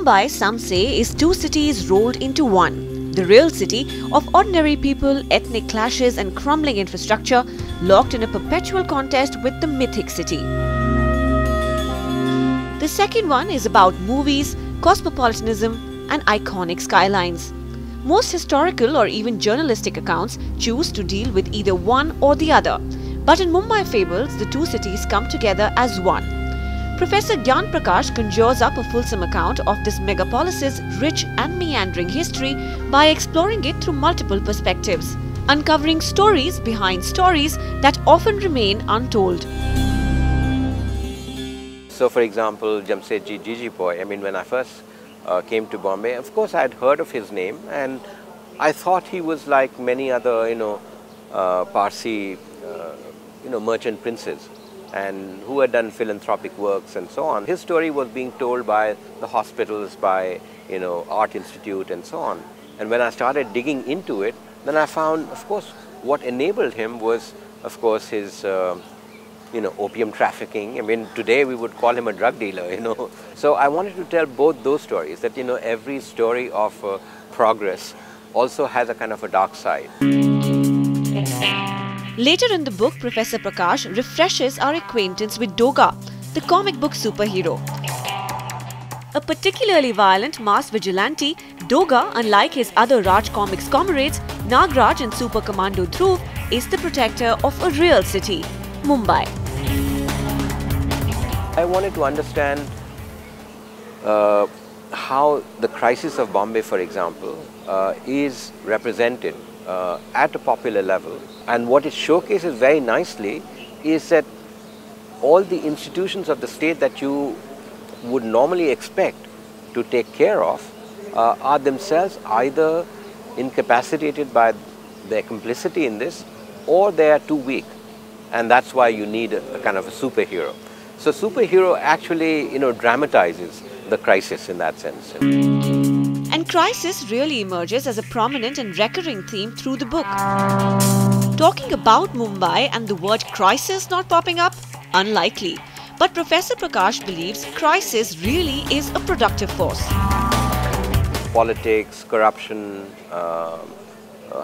Mumbai, some say, is two cities rolled into one. The real city of ordinary people, ethnic clashes and crumbling infrastructure, locked in a perpetual contest with the mythic city. The second one is about movies, cosmopolitanism and iconic skylines. Most historical or even journalistic accounts choose to deal with either one or the other. But in Mumbai Fables, the two cities come together as one. Professor Gyan Prakash conjures up a fulsome account of this megapolis's rich and meandering history by exploring it through multiple perspectives, uncovering stories behind stories that often remain untold. So for example, Jamsetji Gigi Boy, when I first came to Bombay, of course I had heard of his name and I thought he was like many other, Parsi, merchant princes, and who had done philanthropic works and so on. His story was being told by the hospitals, by art institute and so on. And when I started digging into it, then I found, of course, what enabled him was, of course, his opium trafficking. Today we would call him a drug dealer, So I wanted to tell both those stories, that every story of progress also has a kind of a dark side. Later in the book, Professor Prakash refreshes our acquaintance with Doga, the comic book superhero. A particularly violent mass vigilante, Doga, unlike his other Raj Comics comrades, Nagraj and Super Commando Dhruv, is the protector of a real city, Mumbai. I wanted to understand how the crisis of Bombay, for example, is represented at a popular level. And what it showcases very nicely is that all the institutions of the state that you would normally expect to take care of are themselves either incapacitated by their complicity in this, or they are too weak. And that's why you need a kind of a superhero. So superhero actually, dramatizes the crisis in that sense. And crisis really emerges as a prominent and recurring theme through the book. Talking about Mumbai and the word crisis not popping up? Unlikely. But Professor Prakash believes crisis really is a productive force. Politics, corruption,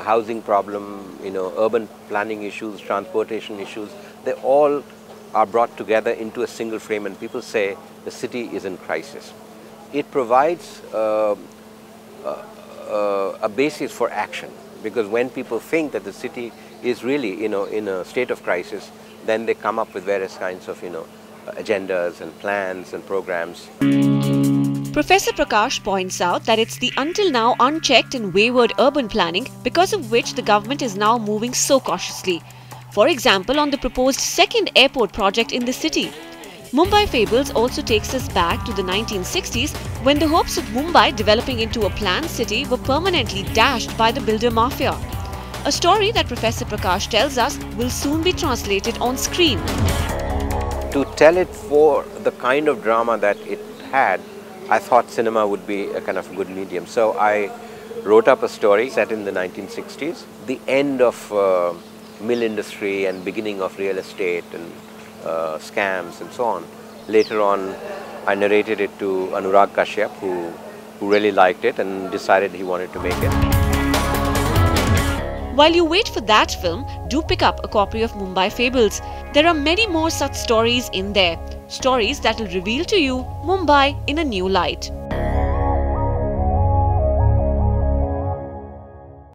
housing problem, urban planning issues, transportation issues, they all are brought together into a single frame, and people say the city is in crisis. It provides a basis for action, because when people think that the city is really in a state of crisis, then they come up with various kinds of agendas and plans and programs. Professor Prakash points out that it's the until now unchecked and wayward urban planning because of which the government is now moving so cautiously. For example, on the proposed second airport project in the city. Mumbai Fables also takes us back to the 1960s, when the hopes of Mumbai developing into a planned city were permanently dashed by the builder mafia. A story that Professor Prakash tells us will soon be translated on screen. To tell it for the kind of drama that it had, I thought cinema would be a kind of good medium. So I wrote up a story set in the 1960s, the end of mill industry and beginning of real estate and scams and so on. Later on, I narrated it to Anurag Kashyap, who really liked it and decided he wanted to make it. While you wait for that film, do pick up a copy of Mumbai Fables. There are many more such stories in there. Stories that will reveal to you Mumbai in a new light.